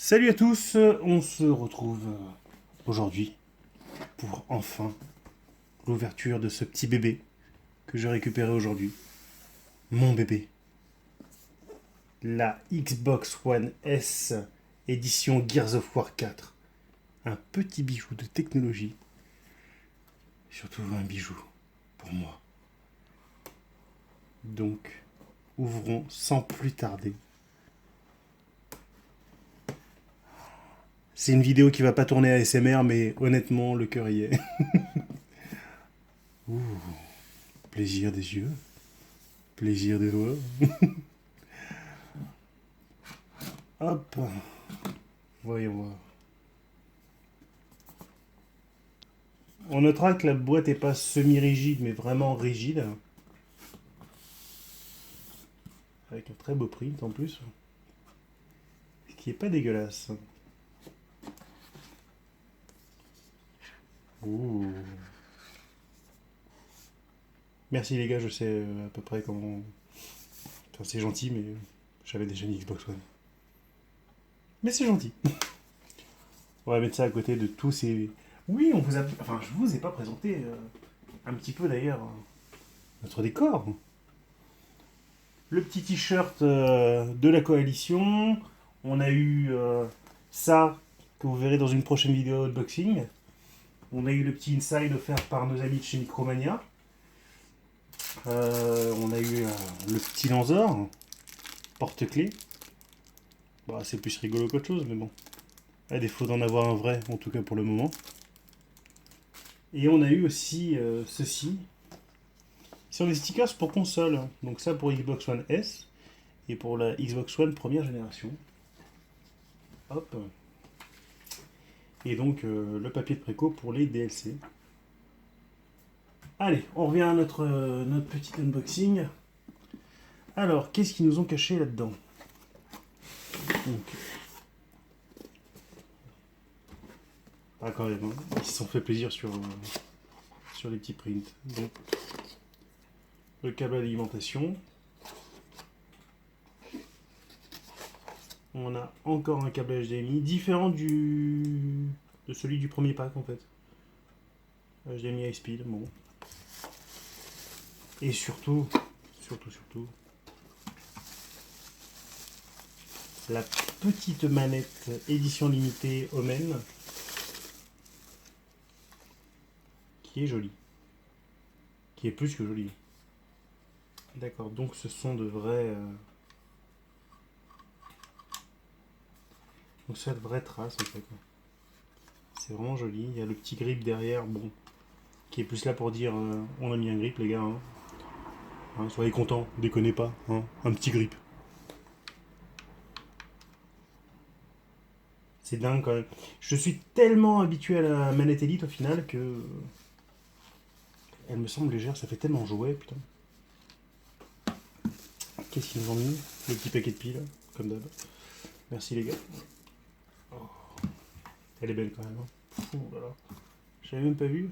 Salut à tous, on se retrouve aujourd'hui pour enfin l'ouverture de ce petit bébé que j'ai récupéré aujourd'hui. Mon bébé. La Xbox One S édition Gears of War 4. Un petit bijou de technologie. Surtout un bijou pour moi. Donc, ouvrons sans plus tarder. C'est une vidéo qui va pas tourner à ASMR, mais honnêtement, le cœur y est. Ouh, plaisir des yeux, plaisir des doigts. Hop, voyons voir. On notera que la boîte est pas semi-rigide, mais vraiment rigide. Avec un très beau print en plus. Ce qui est pas dégueulasse. Ouh. Merci les gars, je sais à peu près comment. Enfin, c'est gentil, mais j'avais déjà une Xbox One. Mais c'est gentil. On va mettre ça à côté de tous ces. Oui, on vous a. Enfin, je vous ai pas présenté un petit peu d'ailleurs notre décor. Le petit t-shirt de la coalition. On a eu ça que vous verrez dans une prochaine vidéo unboxing. On a eu le petit inside offert par nos amis de chez Micromania. On a eu le petit Lanzor, porte-clés. Bah, c'est plus rigolo qu'autre chose, mais bon. À défaut d'en avoir un vrai, en tout cas pour le moment. Et on a eu aussi ceci. Ce sont des stickers pour console. Donc ça pour Xbox One S et pour la Xbox One première génération. Hop. Et donc le papier de préco pour les DLC. Allez, on revient à notre petit unboxing. Alors, qu'est-ce qu'ils nous ont caché là-dedans? Donc, ah, quand même, hein. Ils se sont fait plaisir sur les petits prints. Donc, le câble alimentation. On a encore un câble HDMI, différent de celui du premier pack en fait. HDMI high speed, bon. Et surtout, la petite manette édition limitée Omen, qui est jolie. Qui est plus que jolie. D'accord, donc ce sont de vrais... Donc c'est de vraies traces en fait. C'est vraiment joli. Il y a le petit grip derrière, bon, qui est plus là pour dire on a mis un grip les gars. Hein, soyez contents, déconnez pas. Hein, un petit grip. C'est dingue quand même. Je suis tellement habitué à la manette Elite au final que... Elle me semble légère, ça fait tellement jouer, putain. Qu'est-ce qu'ils nous ont mis? Le petit paquet de piles, comme d'hab. Merci les gars. Oh, elle est belle quand même. Hein. Oh là là. J'avais même pas vu.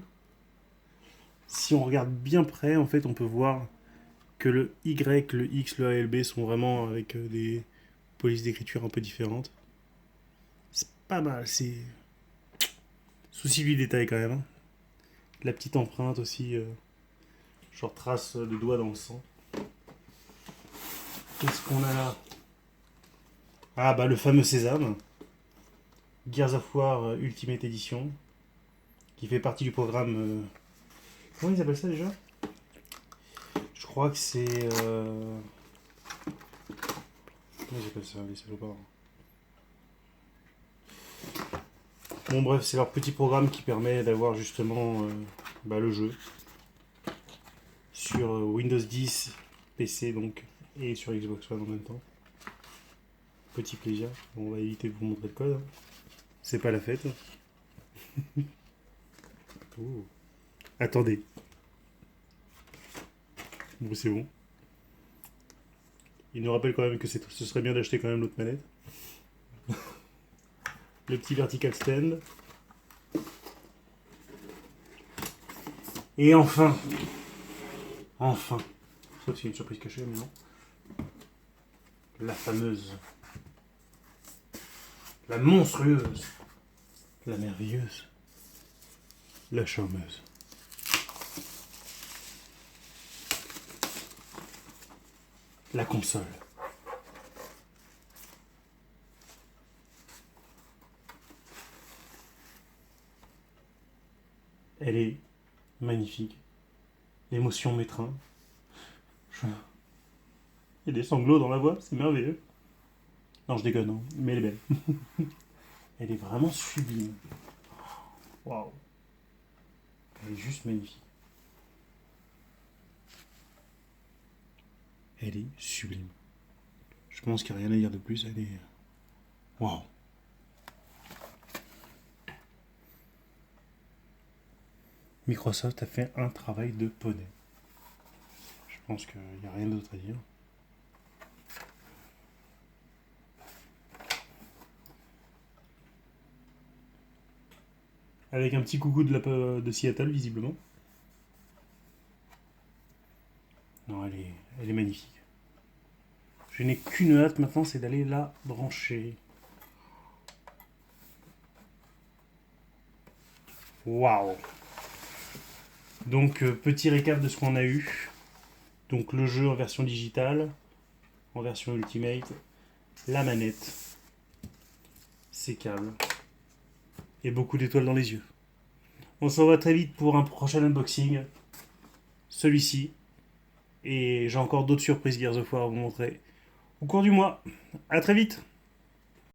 Si on regarde bien près, en fait, on peut voir que le Y, le X, le A et le B sont vraiment avec des polices d'écriture un peu différentes. C'est pas mal, c'est... Souci du détail quand même. Hein. La petite empreinte aussi, genre trace de doigt dans le sang. Qu'est-ce qu'on a là? Ah bah le fameux Sésame. Gears of War Ultimate Edition. Qui fait partie du programme... Comment ils appellent ça déjà? Je crois que c'est... Comment ils appellent ça, les salopards? Bon bref, c'est leur petit programme qui permet d'avoir justement le jeu sur Windows 10, PC donc, et sur Xbox One en même temps. Petit plaisir. Bon, on va éviter de vous montrer le code. Hein. C'est pas la fête. Oh. Attendez. Bon, c'est bon. Il nous rappelle quand même que ce serait bien d'acheter quand même l'autre manette. Le petit vertical stand. Et enfin, sauf si c'est une surprise cachée, mais non, la fameuse la monstrueuse, la merveilleuse, la charmeuse. La console. Elle est magnifique. L'émotion m'étreint. Il y a des sanglots dans la voix, c'est merveilleux. Non, je déconne, hein, mais elle est belle. Elle est vraiment sublime. Waouh. Elle est juste magnifique. Elle est sublime. Je pense qu'il n'y a rien à dire de plus. Elle est... Waouh. Microsoft a fait un travail de poney. Je pense qu'il n'y a rien d'autre à dire. Avec un petit coucou de Seattle, visiblement. Non, elle est magnifique. Je n'ai qu'une hâte maintenant, c'est d'aller la brancher. Waouh. Donc, petit récap de ce qu'on a eu. Donc, le jeu en version digitale, en version Ultimate, la manette, ses câbles, et beaucoup d'étoiles dans les yeux. On se revoit très vite pour un prochain unboxing. Celui-ci. Et j'ai encore d'autres surprises Gears of War à vous montrer au cours du mois. A très vite!